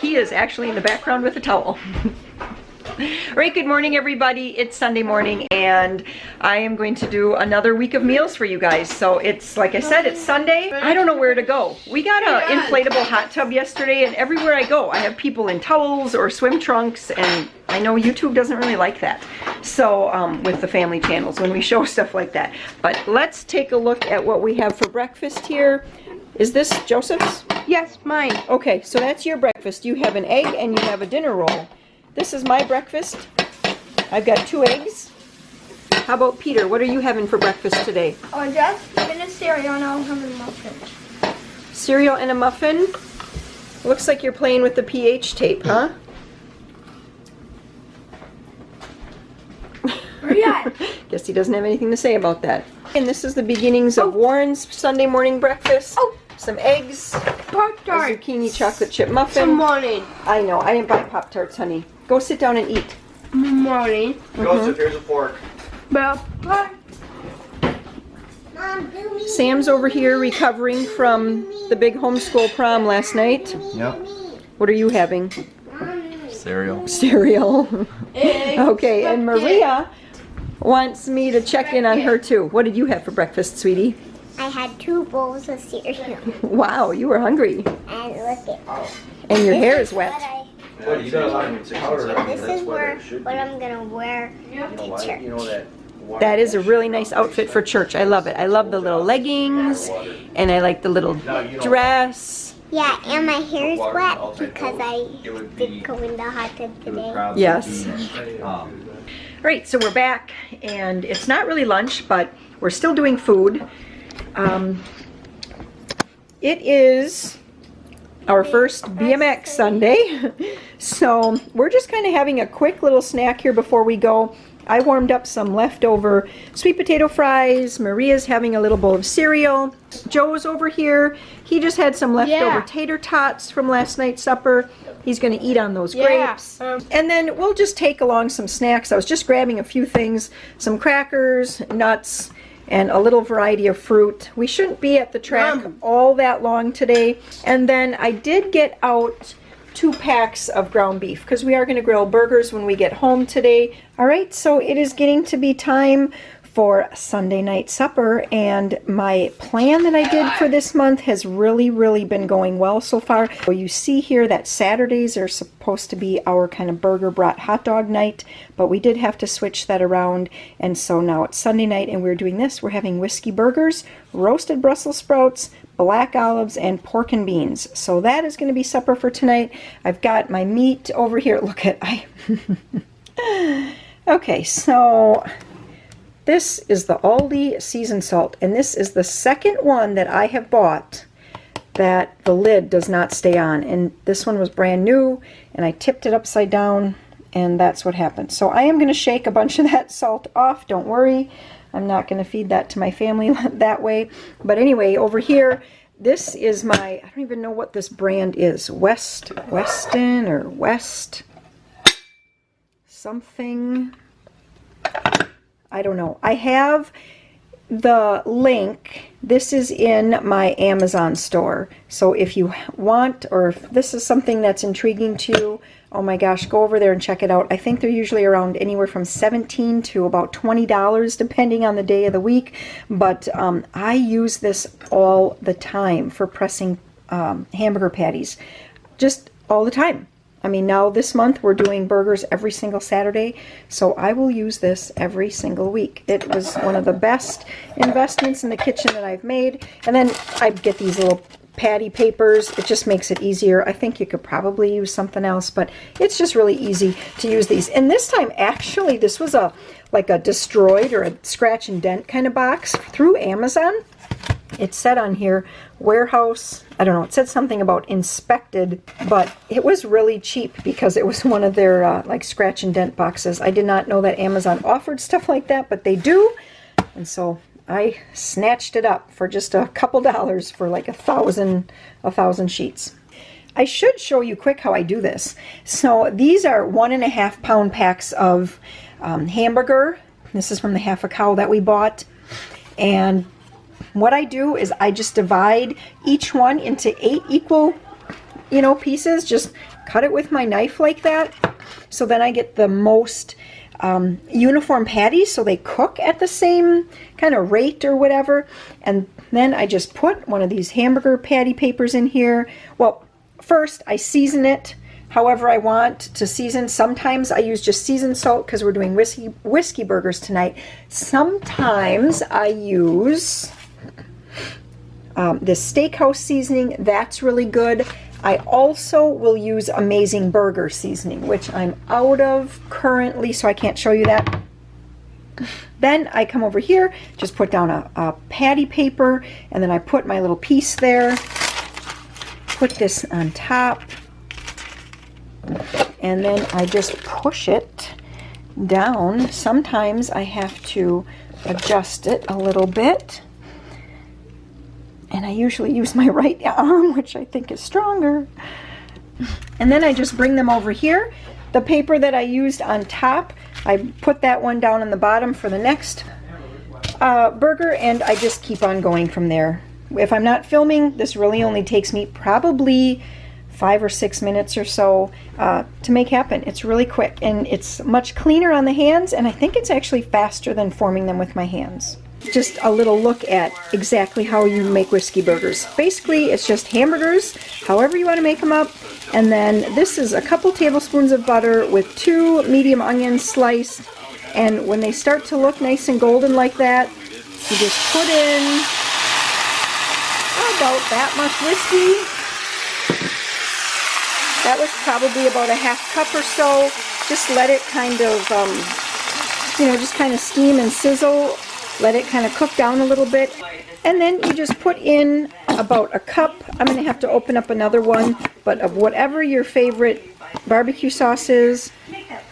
he is actually in the background with a towel. Right, good morning everybody. It's Sunday morning and I am going to do another week of meals for you guys. So it's, like I said, it's Sunday. I don't know where to go. We got an inflatable hot tub yesterday and everywhere I go I have people in towels or swim trunks, and I know YouTube doesn't really like that. So with the family channels when we show stuff like that. But let's take a look at what we have for breakfast here. Is this Joseph's? Yes, mine. Okay, so that's your breakfast. You have an egg and you have a dinner roll. This is my breakfast. I've got 2 eggs. How about Peter? What are you having for breakfast today? Oh, just having a cereal and I'll have a muffin. Cereal and a muffin? Looks like you're playing with the pH tape, huh? Yeah. Guess he doesn't have anything to say about that. And this is the beginnings of Warren's Sunday morning breakfast. Some eggs, Pop-Tarts. a zucchini chocolate chip muffin. Some morning. I know, I didn't buy Pop-Tarts, honey. Go sit down and eat. Morning. Joseph, here's a fork. Sam's over here recovering from the big homeschool prom last night. Yep. What are you having? Cereal. Cereal. Okay, and Maria wants me to check in on her too. What did you have for breakfast, sweetie? I had 2 bowls of cereal. Wow, you were hungry. And look at And your hair is wet. What, you got a lot of powder. This is what I'm gonna wear to church. You know that. That is a really nice outfit for church. I love it. I love the little leggings, and I like the little dress. Yeah, and my hair is wet because I did go in the hot tub today. Yes. Right, so we're back, and it's not really lunch, but we're still doing food. It is our first BMX Sunday, so we're just kind of having a quick little snack here before we go. I warmed up some leftover sweet potato fries. Maria's having a little bowl of cereal. Joe's over here. He just had some leftover tater tots from last night's supper. He's going to eat on those grapes. And then we'll just take along some snacks. I was just grabbing a few things, some crackers, nuts, and a little variety of fruit. We shouldn't be at the track all that long today. And then I did get out 2 packs of ground beef because we are going to grill burgers when we get home today. All right, so it is getting to be time for Sunday night supper, and my plan that I did for this month has really been going well so far. So you see here that Saturdays are supposed to be our kind of burger brat hot dog night, but we did have to switch that around, and so now it's Sunday night and we're doing this. We're having whiskey burgers, roasted Brussels sprouts, black olives, and pork and beans. So that is going to be supper for tonight. I've got my meat over here. Look at Okay, so this is the Aldi seasoned salt, and this is the second one that I have bought that the lid does not stay on, and this one was brand new, and I tipped it upside down, and that's what happened. So I am going to shake a bunch of that salt off, don't worry. I'm not going to feed that to my family that way. But anyway, over here, this is my, I don't even know what this brand is. Weston or West something. I don't know. I have the link. This is in my Amazon store. So if you want, or if this is something that's intriguing to you, oh my gosh, go over there and check it out. I think they're usually around anywhere from $17 to about $20 depending on the day of the week. But I use this all the time for pressing hamburger patties. Just all the time. I mean, now this month we're doing burgers every single Saturday, so I will use this every single week. It was one of the best investments in the kitchen that I've made. And then I get these little patty papers. It just makes it easier. I think you could probably use something else, but it's just really easy to use these. And this time, actually, this was like a destroyed or a scratch and dent kind of box through Amazon. It said on here, warehouse, I don't know, it said something about inspected, but it was really cheap because it was one of their like scratch and dent boxes. I did not know that Amazon offered stuff like that, but they do. And so I snatched it up for just a couple dollars for like a thousand sheets. I should show you quick how I do this. So these are 1.5 pound packs of hamburger. This is from the half a cow that we bought. And what I do is I just divide each one into 8 equal you know, pieces, just cut it with my knife like that. So then I get the most uniform patties, so they cook at the same kind of rate or whatever. And then I just put one of these hamburger patty papers in here. Well, first I season it however I want to season. Sometimes I use just seasoned salt because we're doing whiskey burgers tonight. Sometimes I use this steakhouse seasoning. That's really good. I also will use Amazing Burger seasoning, which I'm out of currently, so I can't show you that. Then I come over here, just put down a patty paper, and then I put my little piece there, put this on top, and then I just push it down. Sometimes I have to adjust it a little bit, and I usually use my right arm, which I think is stronger. And then I just bring them over here. The paper that I used on top, I put that one down on the bottom for the next burger, and I just keep on going from there. If I'm not filming, this really only takes me probably 5 or 6 minutes or so to make happen. It's really quick, and it's much cleaner on the hands, and I think it's actually faster than forming them with my hands. Just a little look at exactly how you make whiskey burgers. Basically, it's just hamburgers, however you want to make them up, and then this is a couple tablespoons of butter with 2 medium onions sliced, and when they start to look nice and golden like that, you just put in about that much whiskey. That was probably about a ½ cup or so. Just let it kind of, just kind of steam and sizzle. Let it kind of cook down a little bit. And then you just put in about a cup. I'm going to have to open up another one, but of whatever your favorite barbecue sauce is.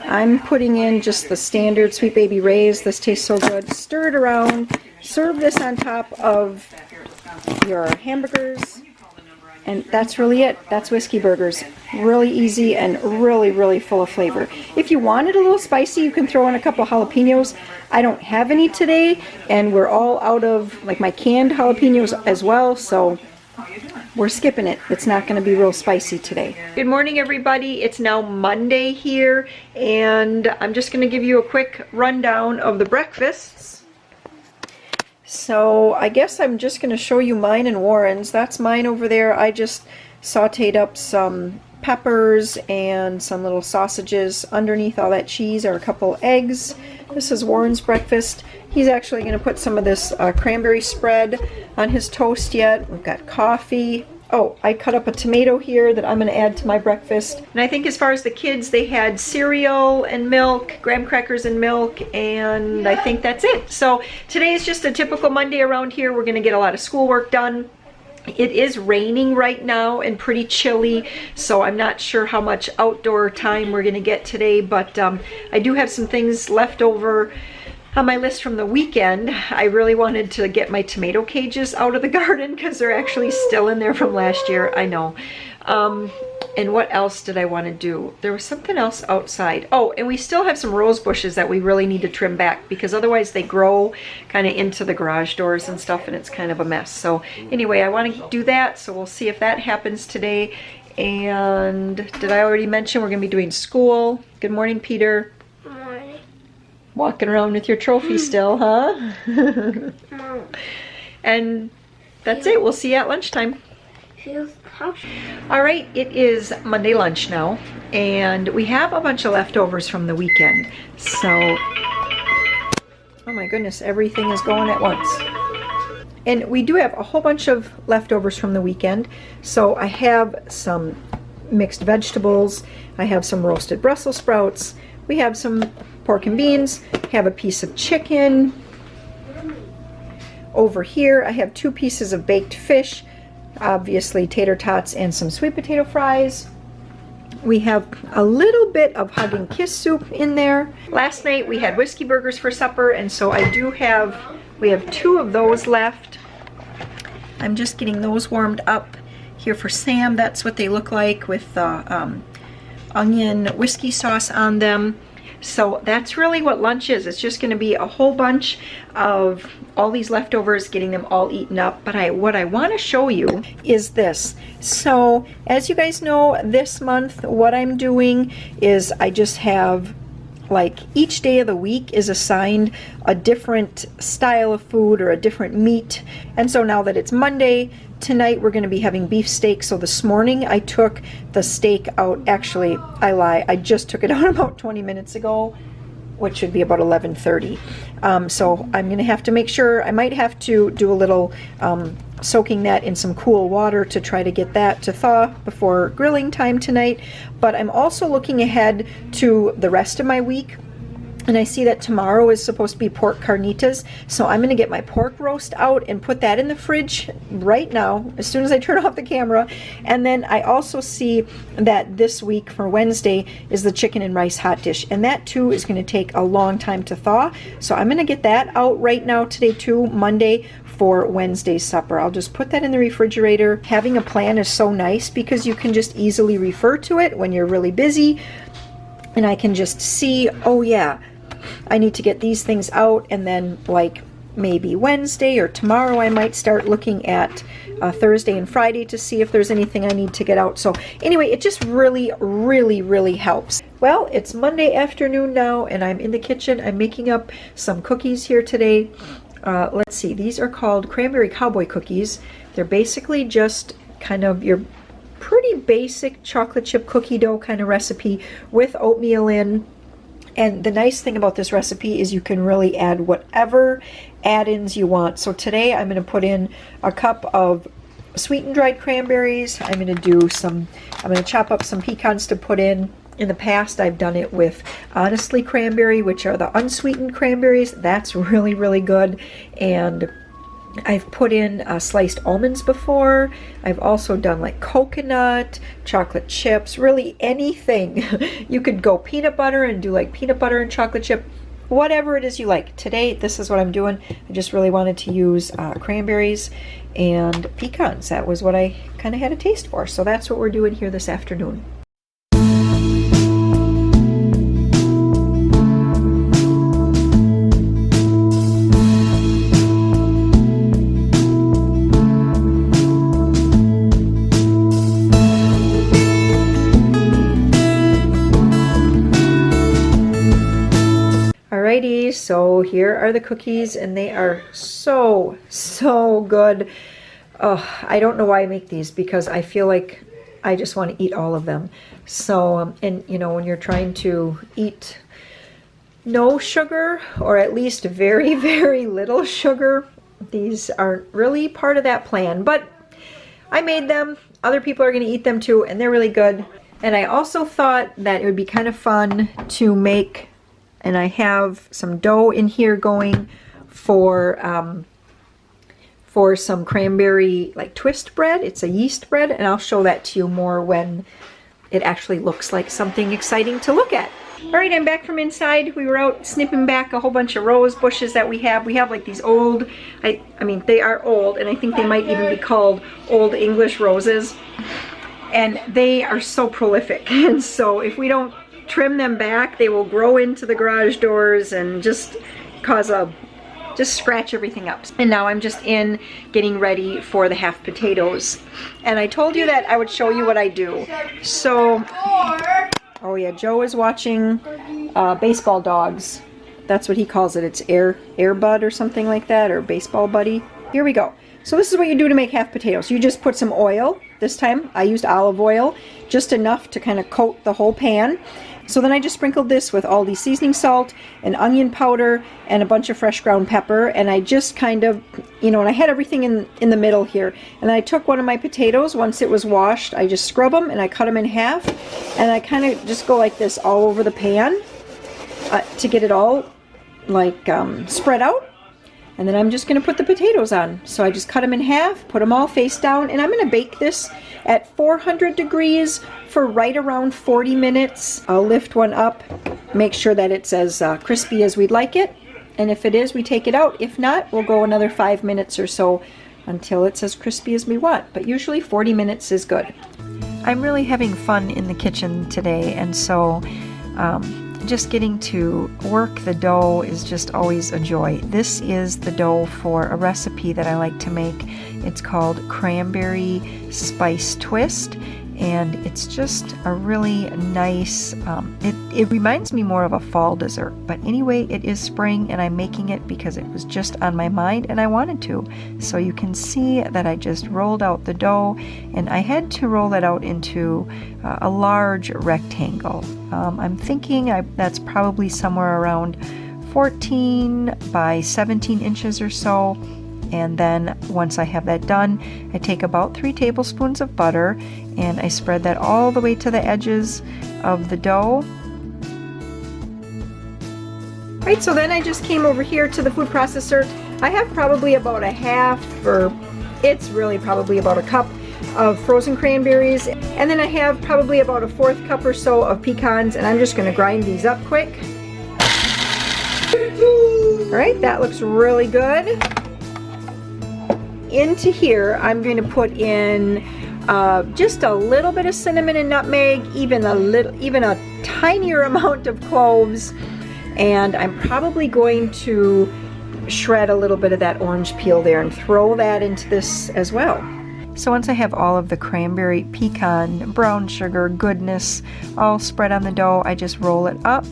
I'm putting in just the standard Sweet Baby Ray's. This tastes so good. Stir it around. Serve this on top of your hamburgers. And that's really it. That's whiskey burgers. Really easy and really, really full of flavor. If you want it a little spicy, you can throw in a couple jalapenos. I don't have any today, and we're all out of like my canned jalapenos as well, so we're skipping it. It's not going to be real spicy today. Good morning, everybody. It's now Monday here, and I'm just going to give you a quick rundown of the breakfasts. So I guess I'm just going to show you mine and Warren's. That's mine over there. I just sauteed up some peppers and some little sausages. Underneath all that cheese are a couple eggs. This is Warren's breakfast. He's actually going to put some of this cranberry spread on his toast yet. We've got coffee. Oh, I cut up a tomato here that I'm going to add to my breakfast. And I think as far as the kids, they had cereal and milk, graham crackers and milk, and I think that's it. So today is just a typical Monday around here. We're going to get a lot of schoolwork done. It is raining right now and pretty chilly, so I'm not sure how much outdoor time we're going to get today, but I do have some things left over on my list from the weekend. I really wanted to get my tomato cages out of the garden because they're actually still in there from last year. I know. And what else did I want to do? There was something else outside. Oh, and we still have some rose bushes that we really need to trim back because otherwise they grow kind of into the garage doors and stuff, and it's kind of a mess. So anyway, I want to do that, so we'll see if that happens today. And did I already mention we're going to be doing school? Good morning, Peter. Walking around with your trophy still, huh? And that's it. We'll see you at lunchtime. All right, it is Monday lunch now, and we have a bunch of leftovers from the weekend. So, oh my goodness, everything is going at once. And we do have a whole bunch of leftovers from the weekend. So I have some mixed vegetables. I have some roasted Brussels sprouts. We have some pork and beans, have a piece of chicken. Over here I have 2 pieces of baked fish, obviously tater tots and some sweet potato fries. We have a little bit of hug and kiss soup in there. Last night we had whiskey burgers for supper, and so we have 2 of those left. I'm just getting those warmed up here for Sam. That's what they look like with onion whiskey sauce on them. So that's really what lunch is. It's just going to be a whole bunch of all these leftovers, getting them all eaten up. But what I want to show you is this. So as you guys know, this month what I'm doing is I just have, like, each day of the week is assigned a different style of food or a different meat. And so now that it's Monday, tonight we're going to be having beef steak. So this morning I took the steak out. Actually, I lie. I just took it out about 20 minutes ago, which should be about 11:30. So I'm going to have to make sure, I might have to do a little soaking that in some cool water to try to get that to thaw before grilling time tonight. But I'm also looking ahead to the rest of my week. And I see that tomorrow is supposed to be pork carnitas. So I'm going to get my pork roast out and put that in the fridge right now, as soon as I turn off the camera. And then I also see that this week for Wednesday is the chicken and rice hot dish. And that too is going to take a long time to thaw. So I'm going to get that out right now today too, Monday, for Wednesday's supper. I'll just put that in the refrigerator. Having a plan is so nice because you can just easily refer to it when you're really busy. And I can just see, oh yeah, I need to get these things out, and then like maybe Wednesday or tomorrow I might start looking at Thursday and Friday to see if there's anything I need to get out. So anyway, it just really helps. Well, it's Monday afternoon now and I'm in the kitchen. I'm making up some cookies here today. Let's see, these are called cranberry cowboy cookies. They're basically just kind of your pretty basic chocolate chip cookie dough kind of recipe with oatmeal in. And the nice thing about this recipe is you can really add whatever add-ins you want. So today I'm going to put in a cup of sweetened dried cranberries. I'm going to chop up some pecans to put in. In the past, I've done it with Honestly cranberry, which are the unsweetened cranberries. That's really good. And I've put in sliced almonds before. I've also done like coconut, chocolate chips, really anything. You could go peanut butter and do like peanut butter and chocolate chip, whatever it is you like. Today, this is what I'm doing. I just really wanted to use cranberries and pecans. That was what I kind of had a taste for. So that's what we're doing here this afternoon. Alrighty, so here are the cookies and they are so good. I don't know why I make these because I feel like I just want to eat all of them. So, and you know, when you're trying to eat no sugar or at least very little sugar, these aren't really part of that plan. But I made them. Other people are going to eat them too and they're really good. And I also thought that it would be kind of fun to make, and I have some dough in here going for some cranberry like twist bread. It's a yeast bread, and I'll show that to you more when it actually looks like something exciting to look at. All right, I'm back from inside. We were out snipping back a whole bunch of rose bushes that we have. We have like these old, I mean, they are old, and I think they might even be called Old English roses. And they are so prolific. And so if we don't trim them back, they will grow into the garage doors and just scratch everything up. And now I'm just in getting ready for the half potatoes. And I told you that I would show you what I do. So, oh yeah, Joe is watching Baseball Dogs. That's what he calls it. It's Air Bud or something like that, or Baseball Buddy. Here we go. So this is what you do to make half potatoes. You just put some oil. This time I used olive oil, just enough to kind of coat the whole pan. So then I just sprinkled this with all the seasoning salt and onion powder and a bunch of fresh ground pepper, and I just kind of, you know, and I had everything in the middle here. And then I took one of my potatoes, once it was washed, I just scrub them and I cut them in half, and I kind of just go like this all over the pan to get it all like spread out. And then I'm just going to put the potatoes on. So I just cut them in half, put them all face down, and I'm going to bake this at 400 degrees for right around 40 minutes. I'll lift one up, make sure that it's as crispy as we'd like it. And if it is, we take it out. If not, we'll go another 5 minutes or so until it's as crispy as we want. But usually 40 minutes is good. I'm really having fun in the kitchen today, and so just getting to work the dough is just always a joy. This is the dough for a recipe that I like to make. It's called Cranberry Twist, and it's just a really nice, it reminds me more of a fall dessert. But anyway, it is spring and I'm making it because it was just on my mind and I wanted to. So you can see that I just rolled out the dough, and I had to roll it out into a large rectangle. I'm thinking that's probably somewhere around 14 by 17 inches or so. And then once I have that done, I take about 3 tablespoons of butter and I spread that all the way to the edges of the dough. Right, so then I just came over here to the food processor. I have probably about a half, or it's really probably about a cup of frozen cranberries. And then I have probably about a 1/4 cup or so of pecans, and I'm just going to grind these up quick. All right, that looks really good. Into here, I'm going to put in just a little bit of cinnamon and nutmeg, even a tinier amount of cloves, and I'm probably going to shred a little bit of that orange peel there and throw that into this as well. So once I have all of the cranberry, pecan, brown sugar goodness all spread on the dough, I just roll it up,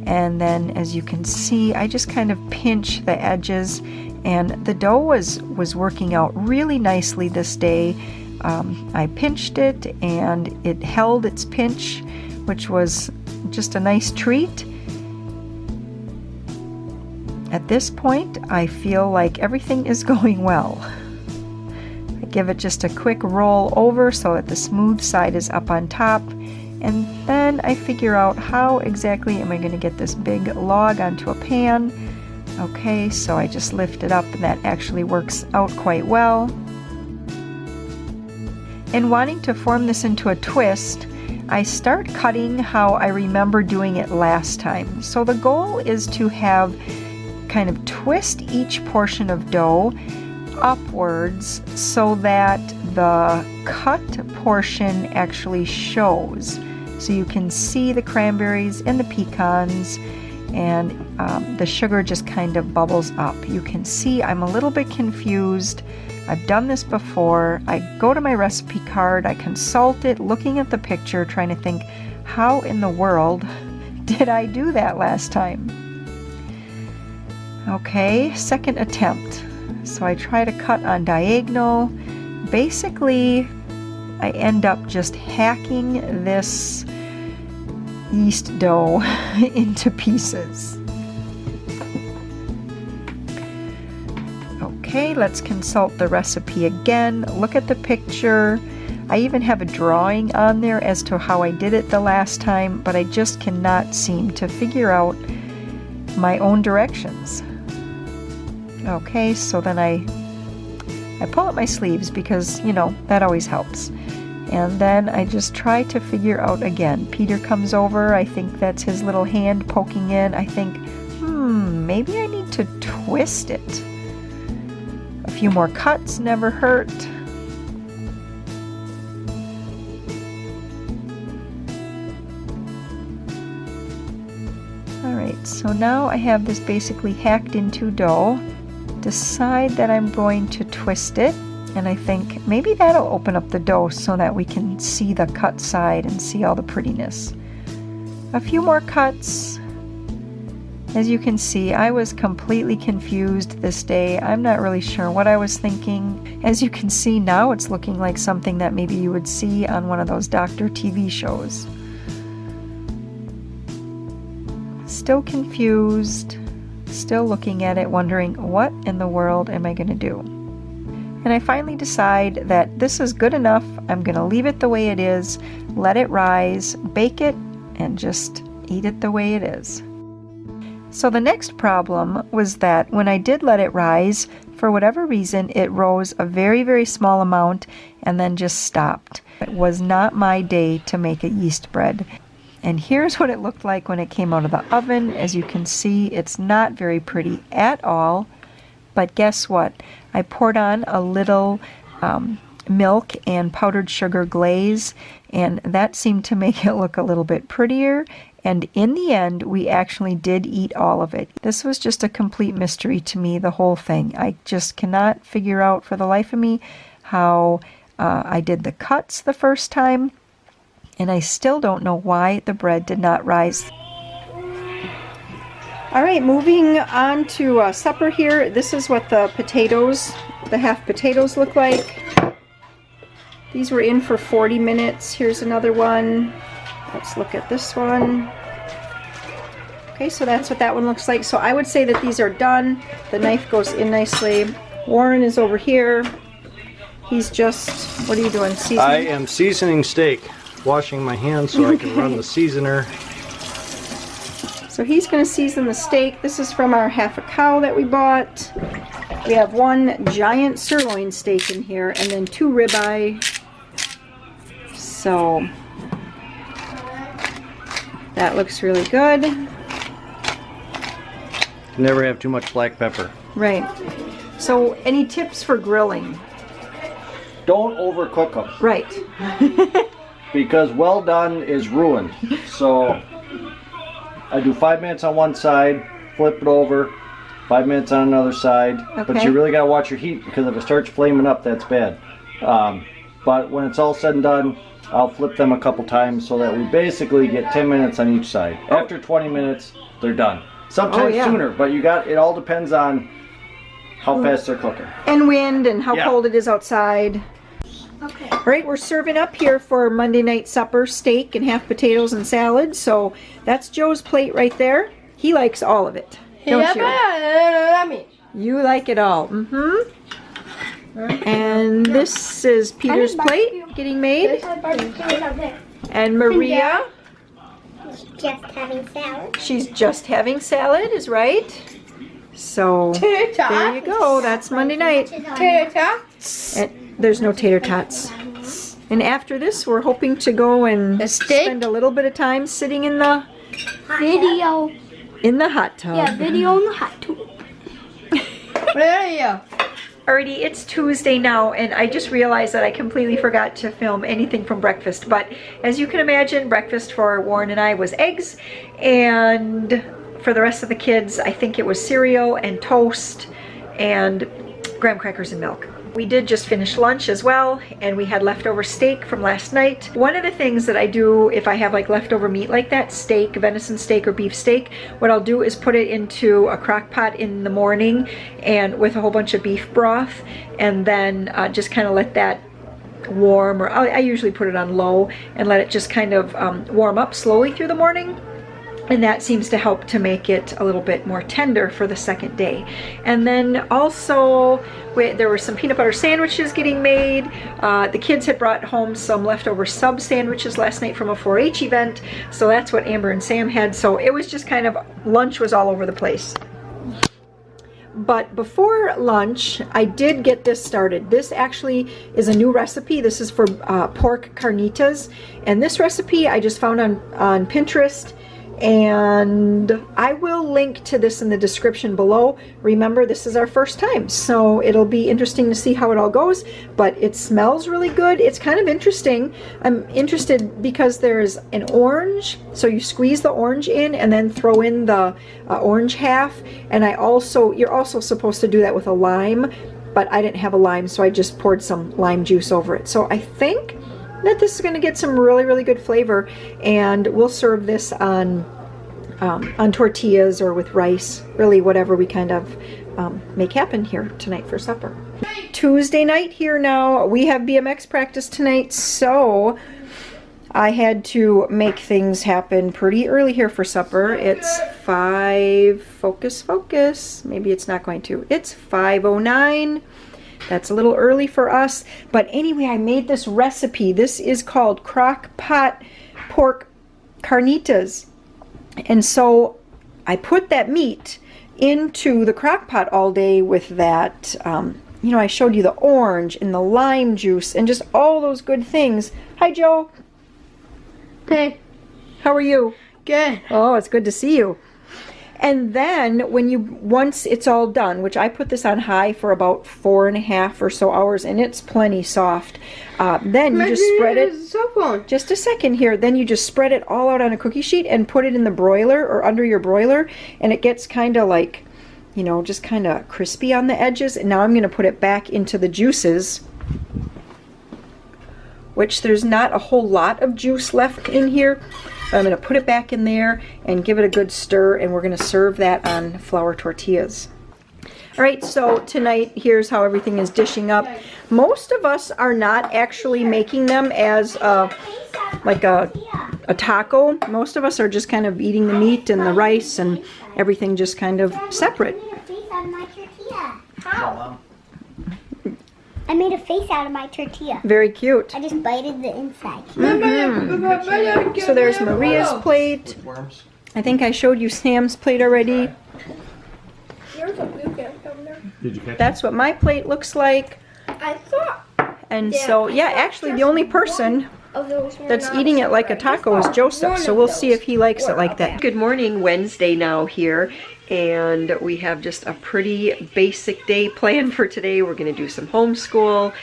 and then as you can see, I just kind of pinch the edges. And the dough was working out really nicely this day. I pinched it and it held its pinch, which was just a nice treat. At this point, I feel like everything is going well. I give it just a quick roll over so that the smooth side is up on top. And then I figure out how exactly am I going to get this big log onto a pan. Okay, so I just lift it up and that actually works out quite well. And wanting to form this into a twist, I start cutting how I remember doing it last time. So the goal is to have kind of twist each portion of dough upwards so that the cut portion actually shows. So you can see the cranberries and the pecans, and the sugar just kind of bubbles up. You can see I'm a little bit confused. I've done this before. I go to my recipe card, I consult it, looking at the picture, trying to think, how in the world did I do that last time? Okay, second attempt. So I try to cut on diagonal. Basically, I end up just hacking this yeast dough into pieces. Okay, let's consult the recipe again. Look at the picture. I even have a drawing on there as to how I did it the last time, but I just cannot seem to figure out my own directions. Okay, so then I pull up my sleeves because, you know, that always helps. And then I just try to figure out again. Peter comes over. I think that's his little hand poking in. I think, maybe I need to twist it. A few more cuts never hurt. Alright, so now I have this basically hacked into dough. Decide that I'm going to twist it. And I think maybe that'll open up the dough so that we can see the cut side and see all the prettiness. A few more cuts. As you can see, I was completely confused this day. I'm not really sure what I was thinking. As you can see now, it's looking like something that maybe you would see on one of those doctor TV shows. Still confused, still looking at it, wondering what in the world am I going to do? And I finally decide that this is good enough. I'm going to leave it the way it is, let it rise, bake it, and just eat it the way it is. So the next problem was that when I did let it rise, for whatever reason, it rose a very, very small amount and then just stopped. It was not my day to make a yeast bread. And here's what it looked like when it came out of the oven. As you can see, it's not very pretty at all. But guess what? I poured on a little milk and powdered sugar glaze, and that seemed to make it look a little bit prettier. And in the end, we actually did eat all of it. This was just a complete mystery to me, the whole thing. I just cannot figure out for the life of me how I did the cuts the first time, and I still don't know why the bread did not rise. All right, moving on to supper here. This is what the potatoes, the half potatoes look like. These were in for 40 minutes. Here's another one. Let's look at this one. Okay, so that's what that one looks like. So I would say that these are done. The knife goes in nicely. Warren is over here. He's just, what are you doing? Seasoning? I am seasoning steak. Washing my hands so I can run the seasoner. So he's going to season the steak. This is from our half a cow that we bought. We have one giant sirloin steak in here and then 2 ribeye. So that looks really good. Never have too much black pepper. Right. So any tips for grilling? Don't overcook them. Right. Because well done is ruined. So I do 5 minutes on one side, flip it over, 5 minutes on another side. Okay. But you really got to watch your heat, because if it starts flaming up, that's bad. But when it's all said and done, I'll flip them a couple times so that we basically get 10 minutes on each side. After 20 minutes, they're done. Sometimes sooner, but it all depends on how fast they're cooking. And wind and how cold it is outside. Okay. All right, we're serving up here for Monday night supper, steak and half potatoes and salad. So that's Joe's plate right there. He likes all of it, don't you? You like it all. And this is Peter's plate getting made. And Maria, Just having salad. she's just having salad, is right. So there you go. That's Monday night. And there's no tater tots. And after this, we're hoping to go and spend a little bit of time sitting in the Video. hot tub. Yeah, video in the hot tub. Alrighty, it's Tuesday now, and I just realized that I completely forgot to film anything from breakfast. But as you can imagine, breakfast for Warren and I was eggs, and for the rest of the kids, I think it was cereal and toast and graham crackers and milk. We did just finish lunch as well, and we had leftover steak from last night. One of the things that I do if I have like leftover meat like that, steak, venison steak or beef steak, what I'll do is put it into a crock pot in the morning and with a whole bunch of beef broth, and then just kind of let that warm, or I usually put it on low and let it just kind of warm up slowly through the morning. And that seems to help to make it a little bit more tender for the second day. And then also, there were some peanut butter sandwiches getting made. The kids had brought home some leftover sub sandwiches last night from a 4-H event. So that's what Amber and Sam had. So it was just kind of, lunch was all over the place. But before lunch, I did get this started. This actually is a new recipe. This is for pork carnitas. And this recipe I just found on Pinterest. And I will link to this in the description below. Remember, this is our first time, so it'll be interesting to see how it all goes, but it smells really good. It's kind of interesting. I'm interested because there's an orange, so you squeeze the orange in and then throw in the orange half, and you're also supposed to do that with a lime, but I didn't have a lime, so I just poured some lime juice over it. So I think that this is going to get some really, really good flavor, and we'll serve this on tortillas or with rice, really whatever we kind of make happen here tonight for supper. Tuesday night here now. We have BMX practice tonight, so I had to make things happen pretty early here for supper. It's 5, focus, maybe it's not going to. It's 5:09. That's a little early for us, but anyway, I made this recipe. This is called crock pot pork carnitas, and so I put that meat into the crock pot all day with that, I showed you the orange and the lime juice and just all those good things. Hi, Joe. Hey. How are you? Good. Oh, it's good to see you. And then once it's all done, which I put this on high for about 4.5 or so hours, and it's plenty soft. Then you just spread it. Just a second here. Then you just spread it all out on a cookie sheet and put it in the broiler or under your broiler, and it gets kind of like, you know, just kind of crispy on the edges. And now I'm going to put it back into the juices, which there's not a whole lot of juice left in here. But I'm going to put it back in there and give it a good stir, and we're going to serve that on flour tortillas. All right, so tonight, here's how everything is dishing up. Most of us are not actually making them as like a taco. Most of us are just kind of eating the meat and the rice and everything just kind of separate. How? I made a face out of my tortilla. Very cute. I just bited the inside. So there's Maria's plate. Worms. I think I showed you Sam's plate already. There's a blue cat over there. Did you catch That's what my plate looks like. I thought And Yeah, so, I yeah, thought actually the just only person of those were that's not eating it like a separate. taco is Joseph, One so of we'll see those if he likes it were like okay. that. Good morning, Wednesday now here, and we have just a pretty basic day planned for today. We're going to do some homeschool,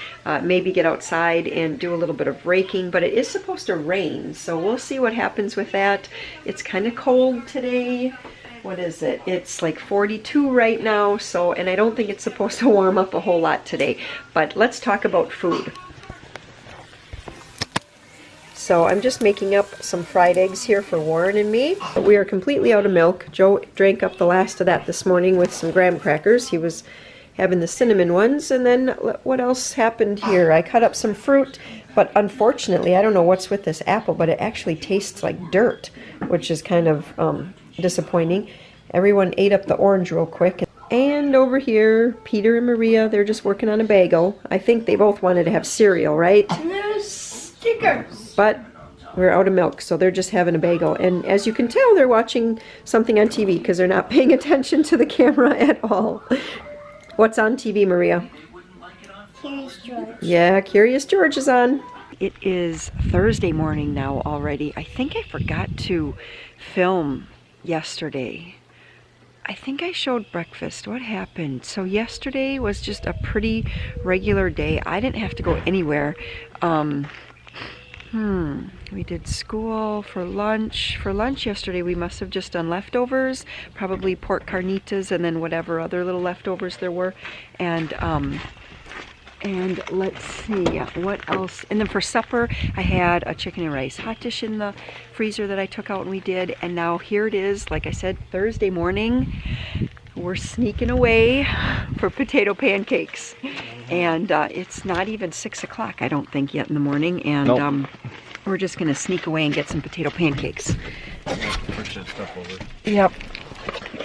maybe get outside and do a little bit of raking, but it is supposed to rain, so we'll see what happens with that. It's kind of cold today. What is it? It's like 42 right now, so, and I don't think it's supposed to warm up a whole lot today, but let's talk about food. So I'm just making up some fried eggs here for Warren and me. We are completely out of milk. Joe drank up the last of that this morning with some graham crackers. He was having the cinnamon ones. And then what else happened here? I cut up some fruit, but unfortunately, I don't know what's with this apple, but it actually tastes like dirt, which is kind of disappointing. Everyone ate up the orange real quick. And over here, Peter and Maria, they're just working on a bagel. I think they both wanted to have cereal, right? There's stickers. But we're out of milk, so they're just having a bagel. And as you can tell, they're watching something on TV because they're not paying attention to the camera at all. What's on TV, Maria? Curious George. Yeah, Curious George is on. It is Thursday morning now already. I think I forgot to film yesterday. I think I showed breakfast. What happened? So yesterday was just a pretty regular day. I didn't have to go anywhere. We did school for lunch. For lunch yesterday, we must have just done leftovers, probably pork carnitas and then whatever other little leftovers there were. And let's see, what else? And then for supper, I had a chicken and rice hot dish in the freezer that I took out and we did. And now here it is, like I said, Thursday morning. We're sneaking away for potato pancakes. And it's not even 6 o'clock, I don't think, yet in the morning. And Nope. We're just going to sneak away and get some potato pancakes. push that stuff over? Yep.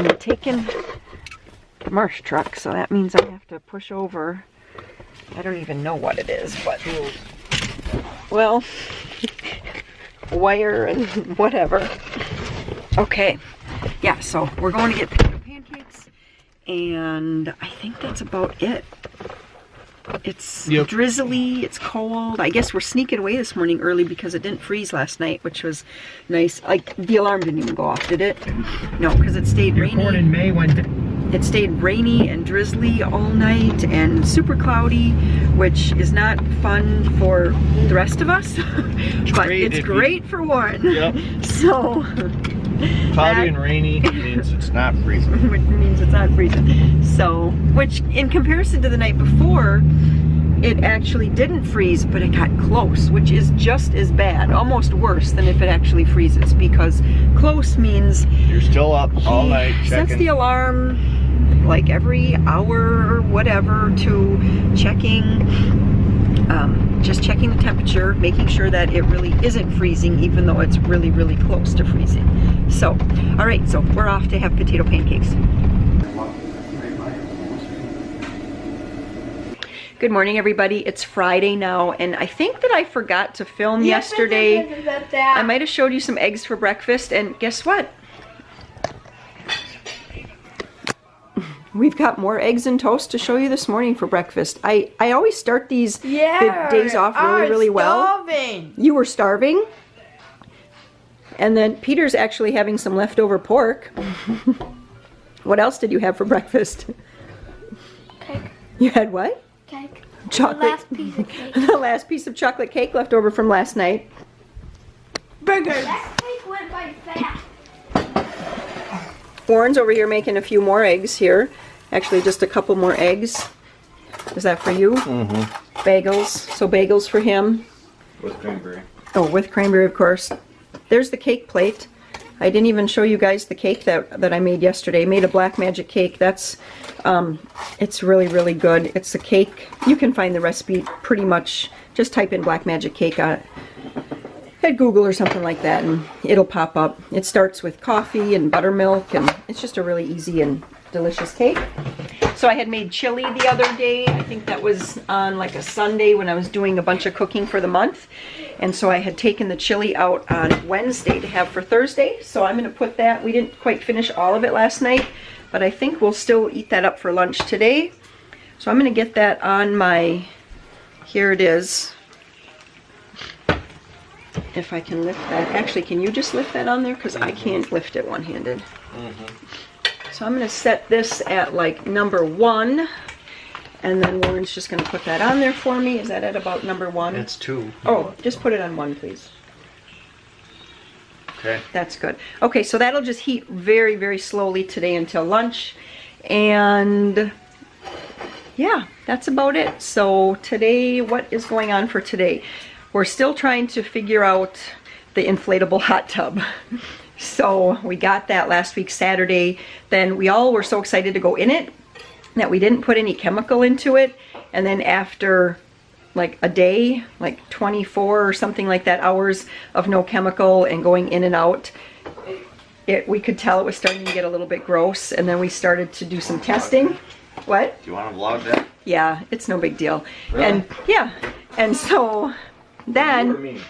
I'm taking the marsh truck, so that means I have to push over. I don't even know what it is, but, well, wire and whatever. Okay. Yeah, so we're going to get potato pancakes, and I think that's about it. It's drizzly, it's cold. I guess we're sneaking away this morning early because it didn't freeze last night, which was nice. Like, the alarm didn't even go off, did it? No, because it stayed rainy. Born in May when It stayed rainy and drizzly all night and super cloudy, which is not fun for the rest of us, but it's great for Warren. Yep. So, Cloudy and rainy means it's not freezing. which means it's not freezing. So, which in comparison to the night before, it actually didn't freeze, but it got close, which is just as bad, almost worse than if it actually freezes, because close means You're still up all night sets checking. the alarm like every hour or whatever to checking, just checking the temperature, making sure that it really isn't freezing, even though it's really, really close to freezing. So, all right, so we're off to have potato pancakes. Good morning, everybody. It's Friday now, and I think that I forgot to film yesterday. I might have showed you some eggs for breakfast, and guess what? We've got more eggs and toast to show you this morning for breakfast. I always start these the days off really, really well. Starving. You were starving? And then Peter's actually having some leftover pork. What else did you have for breakfast? Cake. You had what? Cake. Chocolate. The last piece of cake. The last piece of chocolate cake left over from last night. Burgers. That cake went by fast. Warren's over here making a few more eggs here. Actually, just a couple more eggs. Is that for you? Mm-hmm. Bagels. So bagels for him. With cranberry. Oh, with cranberry, of course. There's the cake plate. I didn't even show you guys the cake that I made yesterday. I made a black magic cake. That's, it's really, really good. It's a cake. You can find the recipe pretty much. Just type in black magic cake at Google or something like that, and it'll pop up. It starts with coffee and buttermilk, and it's just a really easy and delicious cake. So I had made chili the other day. I think that was on like a Sunday when I was doing a bunch of cooking for the month. And so I had taken the chili out on Wednesday to have for Thursday. So I'm going to put that. We didn't quite finish all of it last night, but I think we'll still eat that up for lunch today. So I'm going to get that on my, here it is. If I can lift that. Actually, can you just lift that on there? Because I can't lift it one-handed. So I'm going to set this at like number 1. And then Warren's just going to put that on there for me. Is that at about number 1? It's 2. Oh, just put it on 1, please. Okay. That's good. Okay, so that'll just heat very, very slowly today until lunch. And yeah, that's about it. So today, what is going on for today? We're still trying to figure out the inflatable hot tub. So we got that last week Saturday. Then we all were so excited to go in it that we didn't put any chemical into it. And then after like a day, like 24 or something like that hours of no chemical and going in and out, we could tell it was starting to get a little bit gross. And then we started to do some testing. What? Do you want to vlog that? Yeah, it's no big deal. Really? And yeah, and so then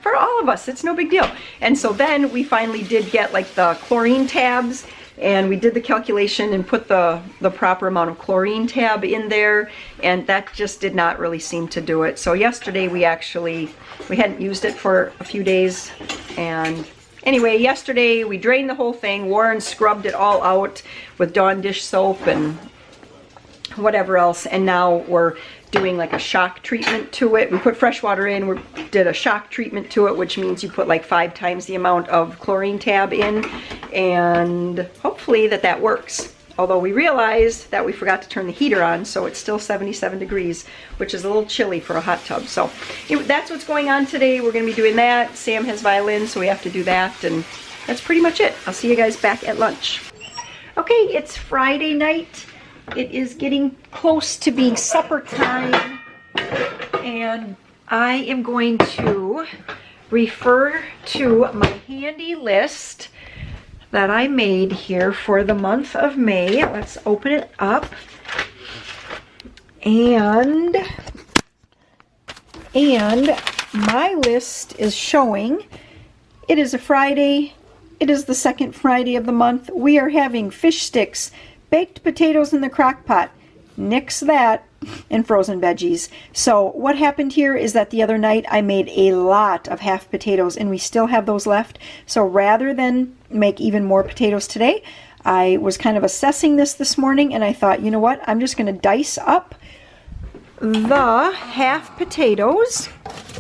for all of us, it's no big deal. And so then we finally did get like the chlorine tabs, and we did the calculation and put the proper amount of chlorine tab in there, and that just did not really seem to do it. So yesterday we hadn't used it for a few days, and anyway, yesterday we drained the whole thing. Warren scrubbed it all out with Dawn dish soap and whatever else, and now we're doing like a shock treatment to it. We put fresh water in, we did a shock treatment to it, which means you put like 5 times the amount of chlorine tab in, and hopefully that works. Although we realized that we forgot to turn the heater on, so it's still 77 degrees, which is a little chilly for a hot tub. So that's what's going on today. We're going to be doing that. Sam has violin, so we have to do that, and that's pretty much it. I'll see you guys back at lunch. Okay, it's Friday night. It is getting close to being supper time, and I am going to refer to my handy list that I made here for the month of May. Let's open it up. And my list is showing it is a Friday. It is the second Friday of the month. We are having fish sticks, baked potatoes in the crock pot, nix that, and frozen veggies. So what happened here is that the other night I made a lot of half potatoes, and we still have those left. So rather than make even more potatoes today, I was kind of assessing this morning, and I thought, you know what, I'm just going to dice up the half potatoes.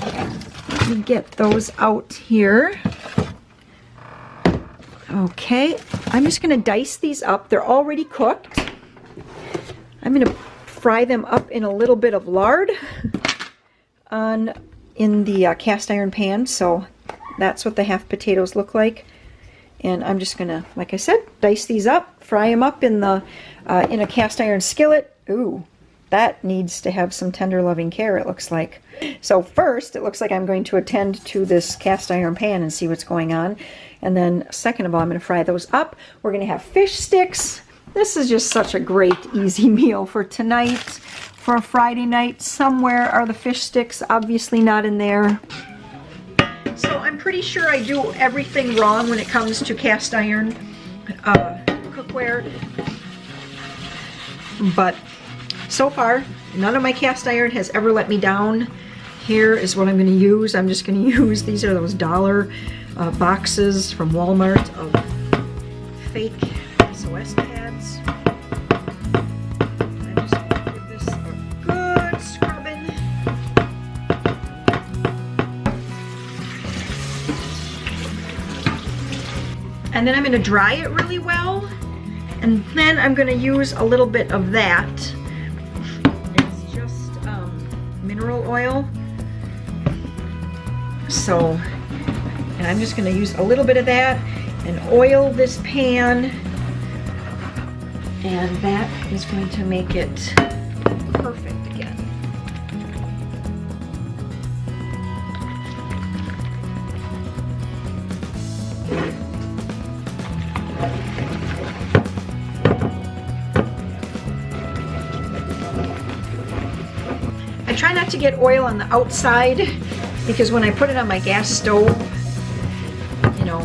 Let me get those out here. Okay, I'm just going to dice these up. They're already cooked. I'm going to fry them up in a little bit of lard in the cast iron pan. So that's what the half potatoes look like. And I'm just going to, like I said, dice these up, fry them up in a cast iron skillet. Ooh, that needs to have some tender loving care, it looks like. So first, it looks like I'm going to attend to this cast iron pan and see what's going on. And then second of all, I'm going to fry those up. We're going to have fish sticks. This is just such a great, easy meal for tonight, for a Friday night. Somewhere are the fish sticks, obviously not in there. So I'm pretty sure I do everything wrong when it comes to cast iron cookware. But so far, none of my cast iron has ever let me down. Here is what I'm going to use. I'm just going to use, these are those dollar boxes from Walmart of fake SOS pads. I'm just going to give this a good scrubbing. And then I'm going to dry it really well. And then I'm going to use a little bit of that. It's just mineral oil. So, and I'm just going to use a little bit of that and oil this pan. And that is going to make it perfect again. I try not to get oil on the outside because when I put it on my gas stove, you know,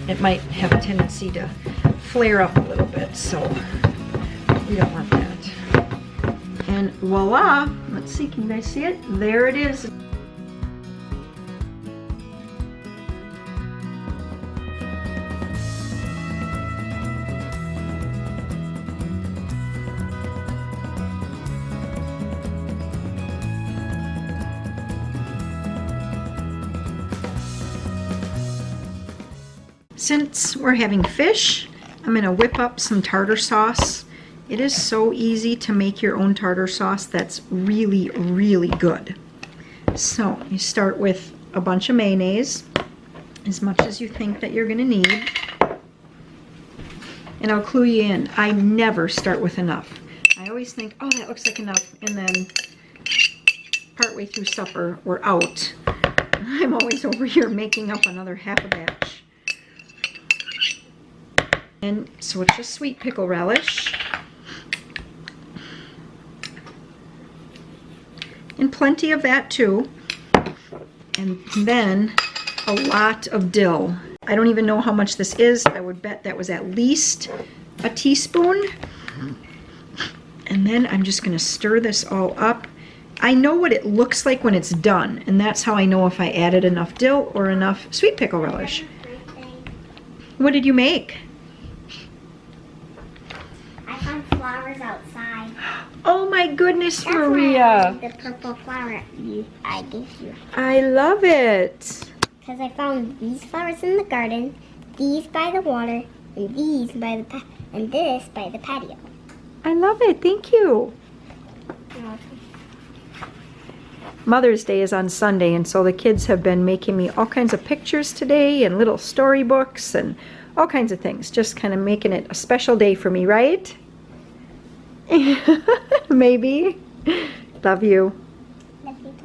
it might have a tendency to flare up a little bit, so we don't want that. And voila, let's see, can you guys see it? There it is. Since we're having fish, I'm going to whip up some tartar sauce. It is so easy to make your own tartar sauce that's really, really good. So you start with a bunch of mayonnaise, as much as you think that you're going to need. And I'll clue you in, I never start with enough. I always think, oh, that looks like enough, and then partway through supper, we're out. I'm always over here making up another half a batch. And so it's just sweet pickle relish. And plenty of that too. And then a lot of dill. I don't even know how much this is. I would bet that was at least a teaspoon. And then I'm just going to stir this all up. I know what it looks like when it's done, and that's how I know if I added enough dill or enough sweet pickle relish. What did you make? Flowers outside. Oh my goodness, That's Maria. the purple flower I gave you. I love it. Because I found these flowers in the garden, these by the water, and these by the and this by the patio. I love it. Thank you. Mother's Day is on Sunday, and so the kids have been making me all kinds of pictures today and little storybooks and all kinds of things. Just kind of making it a special day for me, right? Maybe. Love you. Love you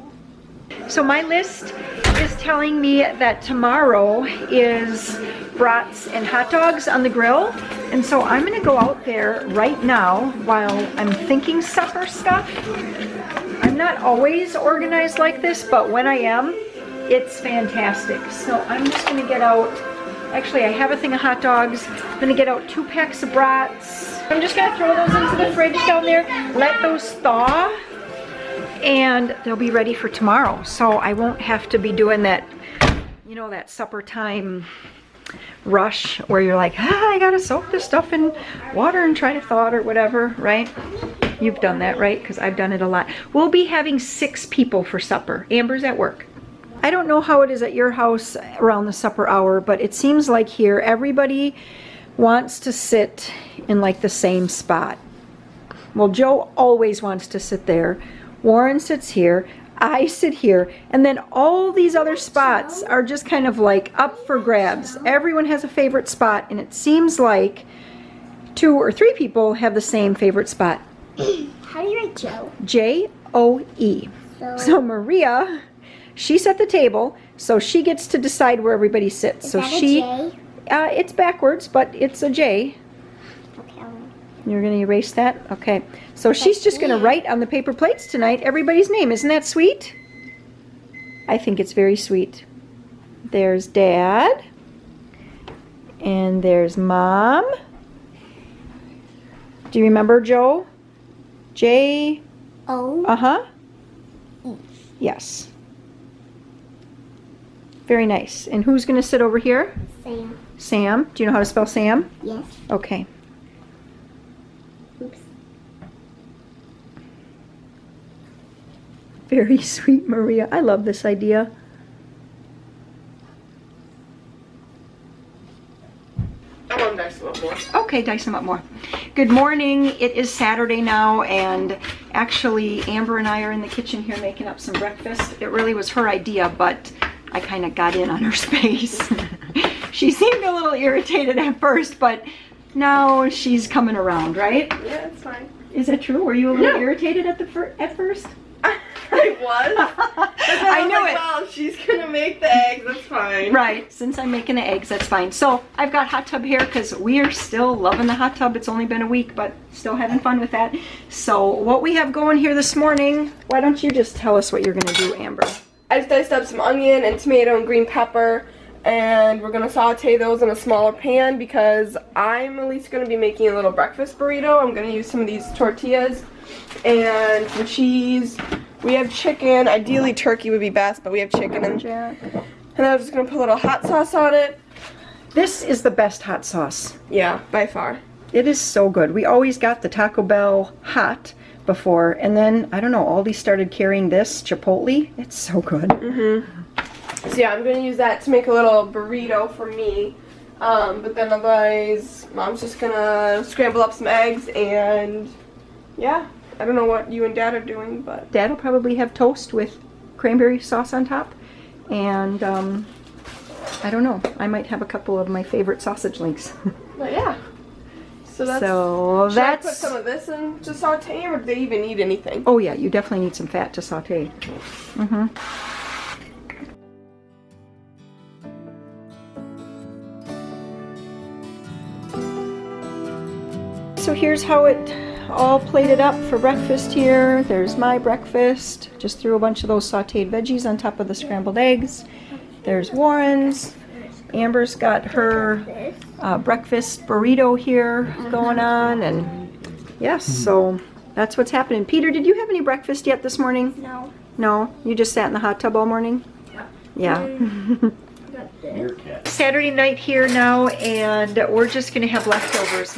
too. So my list is telling me that tomorrow is brats and hot dogs on the grill. And so I'm going to go out there right now while I'm thinking supper stuff. I'm not always organized like this, but when I am, it's fantastic. So I'm just going to get out, actually I have a thing of hot dogs. I'm going to get out 2 packs of brats. I'm just going to throw those into the fridge down there, let those thaw, and they'll be ready for tomorrow. So I won't have to be doing that, you know, that supper time rush where you're like, I gotta soak this stuff in water and try to thaw it or whatever, right? You've done that, right? Because I've done it a lot. We'll be having 6 people for supper. Amber's at work. I don't know how it is at your house around the supper hour, but it seems like here everybody wants to sit in like the same spot. Well, Joe always wants to sit there. Warren sits here. I sit here, and then all these other spots are just kind of like up for grabs. Everyone has a favorite spot, and it seems like 2 or 3 people have the same favorite spot. How do you write Joe? J-O-E. So Maria, she's at the table, so she gets to decide where everybody sits. Is that a J? It's backwards, but it's a J. Okay, You're going to erase that? Okay. So she's just going to write on the paper plates tonight everybody's name. Isn't that sweet? I think it's very sweet. There's Dad. And there's Mom. Do you remember Joe? J. O. Uh-huh. E. Yes. Very nice. And who's going to sit over here? Sam. Sam. Do you know how to spell Sam? Yes. Okay. Very sweet, Maria. I love this idea. I want to dice them up more. Okay, dice them up more. Good morning. It is Saturday now, and actually Amber and I are in the kitchen here making up some breakfast. It really was her idea, but I kind of got in on her space. She seemed a little irritated at first, but now she's coming around, right? Yeah, it's fine. Is that true? Were you a little irritated at first? I was. I knew it. Well, she's gonna make the eggs. That's fine. Right, since I'm making the eggs, that's fine. So I've got hot tub here because we are still loving the hot tub. It's only been a week, but still having fun with that. So what we have going here this morning, why don't you just tell us what you're gonna do, Amber? I just diced up some onion and tomato and green pepper, and we're gonna saute those in a smaller pan because I'm at least gonna be making a little breakfast burrito. I'm gonna use some of these tortillas and some cheese. We have chicken. Ideally turkey would be best, but we have chicken, and I'm just gonna put a little hot sauce on it. This is the best hot sauce. Yeah, by far. It is so good. We always got the Taco Bell hot before, and then, I don't know, Aldi started carrying this Chipotle. It's so good. So yeah, I'm gonna use that to make a little burrito for me. But then otherwise, Mom's just gonna scramble up some eggs, and yeah, I don't know what you and Dad are doing, but Dad will probably have toast with cranberry sauce on top, and I don't know, I might have a couple of my favorite sausage links. but yeah. So that's. So Should I that's. put some of this in to saute, or do they even need anything? Oh yeah, you definitely need some fat to saute. So here's how it all plated up for breakfast here. There's my breakfast. Just threw a bunch of those sauteed veggies on top of the scrambled eggs. There's Warren's. Amber's got her breakfast burrito here going on, and yes, so that's what's happening. Peter, did you have any breakfast yet this morning? No. No? You just sat in the hot tub all morning? Yeah. Saturday night here now, and we're just gonna have leftovers.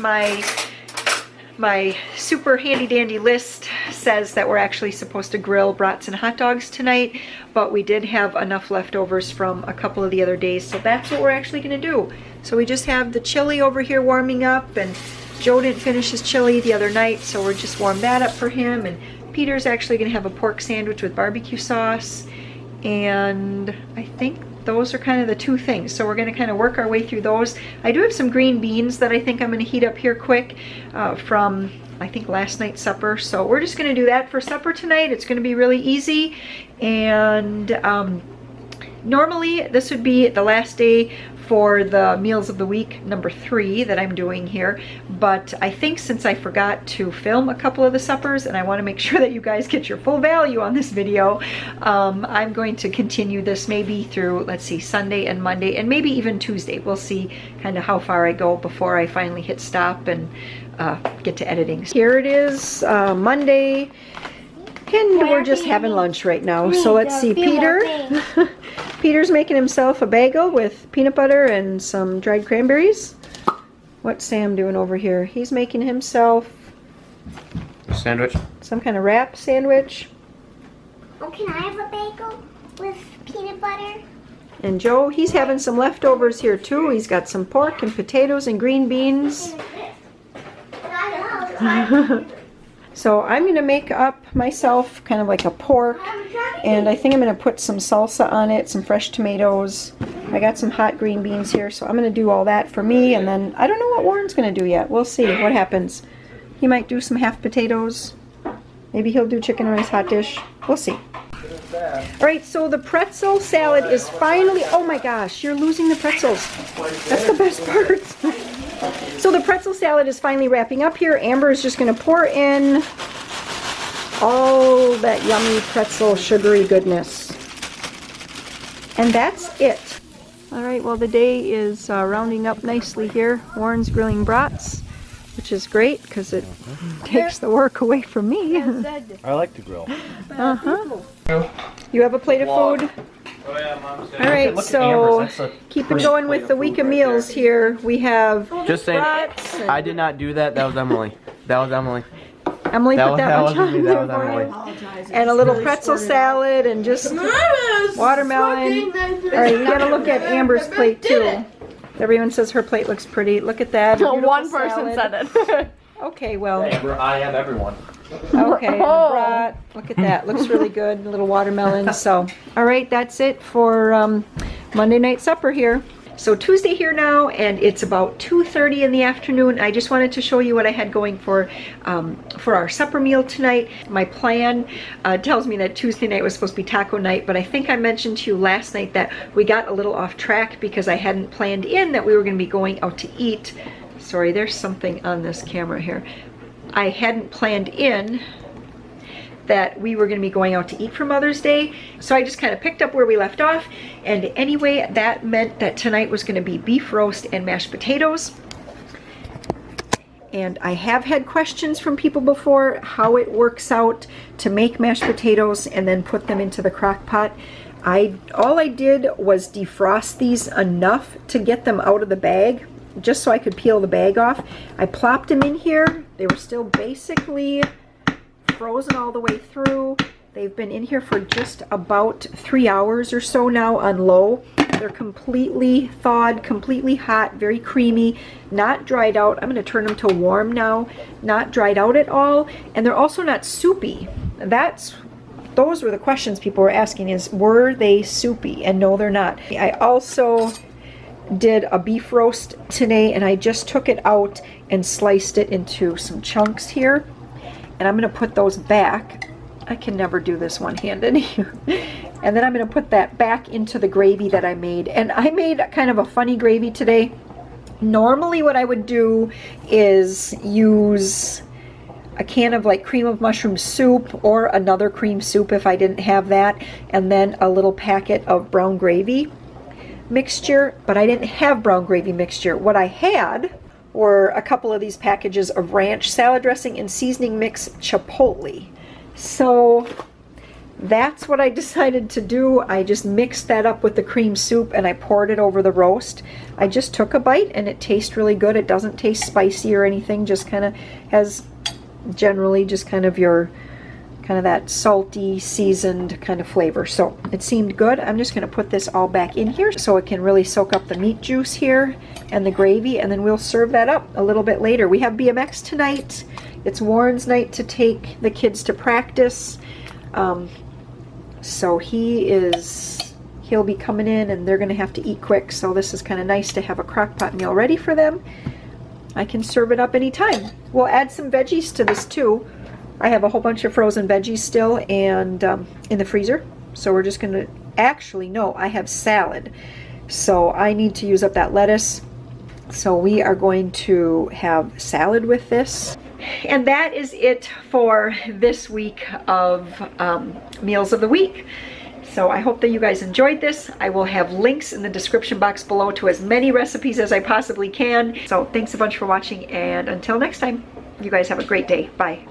My super handy dandy list says that we're actually supposed to grill brats and hot dogs tonight, but we did have enough leftovers from a couple of the other days, so that's what we're actually gonna do. So we just have the chili over here warming up, and Joe didn't finish his chili the other night, so we're just warmed that up for him, and Peter's actually gonna have a pork sandwich with barbecue sauce, and I think those are kind of the two things. So we're going to kind of work our way through those. I do have some green beans that I think I'm going to heat up here quick from, I think, last night's supper. So we're just going to do that for supper tonight. It's going to be really easy. And normally this would be the last day for the meals of the week, number 3 that I'm doing here. But I think since I forgot to film a couple of the suppers and I want to make sure that you guys get your full value on this video, I'm going to continue this maybe through, let's see, Sunday and Monday and maybe even Tuesday. We'll see kind of how far I go before I finally hit stop and get to editing. Here it is, Monday. And we're just having lunch right now. So let's see, Peter. Peter's making himself a bagel with peanut butter and some dried cranberries. What's Sam doing over here? He's making himself Sandwich. some kind of wrap sandwich. Oh, can I have a bagel with peanut butter? And Joe, he's having some leftovers here too. He's got some pork and potatoes and green beans. So I'm going to make up myself kind of like a pork, and I think I'm going to put some salsa on it, some fresh tomatoes. I got some hot green beans here, so I'm going to do all that for me, and then I don't know what Warren's going to do yet. We'll see what happens. He might do some half potatoes. Maybe he'll do chicken rice hot dish. We'll see. Alright, so the pretzel salad is finally, oh my gosh, you're losing the pretzels. That's the best part. So the pretzel salad is finally wrapping up here. Amber is just going to pour in all that yummy pretzel sugary goodness. And that's it. Alright, well the day is rounding up nicely here. Warren's grilling brats, which is great because it takes the work away from me. I like to grill. You have a plate of food? Oh yeah, Mom said. Alright, so keep it going with the week of meals here. We have Just saying, brats and I did not do that. That was Emily. That was Emily. Emily put that much wasn't me, on that there was for Emily. you. And a little pretzel salad and just watermelon. All right, you gotta look at Amber's plate too. Everyone says her plate looks pretty. Look at that. One person said it. Okay, well, Amber, I am everyone. okay. And the brat. Look at that. Looks really good. A little watermelon. So, all right, that's it for Monday night supper here. So Tuesday here now, and it's about 2:30 in the afternoon. I just wanted to show you what I had going for our supper meal tonight. My plan tells me that Tuesday night was supposed to be taco night, but I think I mentioned to you last night that we got a little off track because I hadn't planned in that we were going to be going out to eat. Sorry, there's something on this camera here. I hadn't planned in that we were going to be going out to eat for Mother's Day. So I just kind of picked up where we left off. And anyway, that meant that tonight was going to be beef roast and mashed potatoes. And I have had questions from people before how it works out to make mashed potatoes and then put them into the crock pot. All I did was defrost these enough to get them out of the bag, just so I could peel the bag off. I plopped them in here. They were still basically frozen all the way through. They've been in here for just about 3 hours or so now on low. They're completely thawed, completely hot, very creamy, not dried out. I'm going to turn them to warm now. Not dried out at all, and they're also not soupy. Those were the questions people were asking, is were they soupy? And no, they're not. I also did a beef roast today, and I just took it out and sliced it into some chunks here. And I'm going to put those back. I can never do this one-handed. And then I'm going to put that back into the gravy that I made. And I made kind of a funny gravy today. Normally what I would do is use a can of like cream of mushroom soup or another cream soup if I didn't have that, and then a little packet of brown gravy mixture. But I didn't have brown gravy mixture. What I had were a couple of these packages of ranch salad dressing and seasoning mix chipotle. So that's what I decided to do. I just mixed that up with the cream soup and I poured it over the roast. I just took a bite and it tastes really good. It doesn't taste spicy or anything, just kind of has generally just kind of your that salty, seasoned kind of flavor. So it seemed good. I'm just going to put this all back in here so it can really soak up the meat juice here and the gravy, and then we'll serve that up a little bit later. We have BMX tonight. It's Warren's night to take the kids to practice. So he'll be coming in and they're going to have to eat quick. So this is kind of nice to have a crock pot meal ready for them. I can serve it up anytime. We'll add some veggies to this too. I have a whole bunch of frozen veggies still and in the freezer. So we're just going to, actually no, I have salad. So I need to use up that lettuce. So we are going to have salad with this. And that is it for this week of Meals of the Week. So I hope that you guys enjoyed this. I will have links in the description box below to as many recipes as I possibly can. So thanks a bunch for watching, and until next time, you guys have a great day. Bye.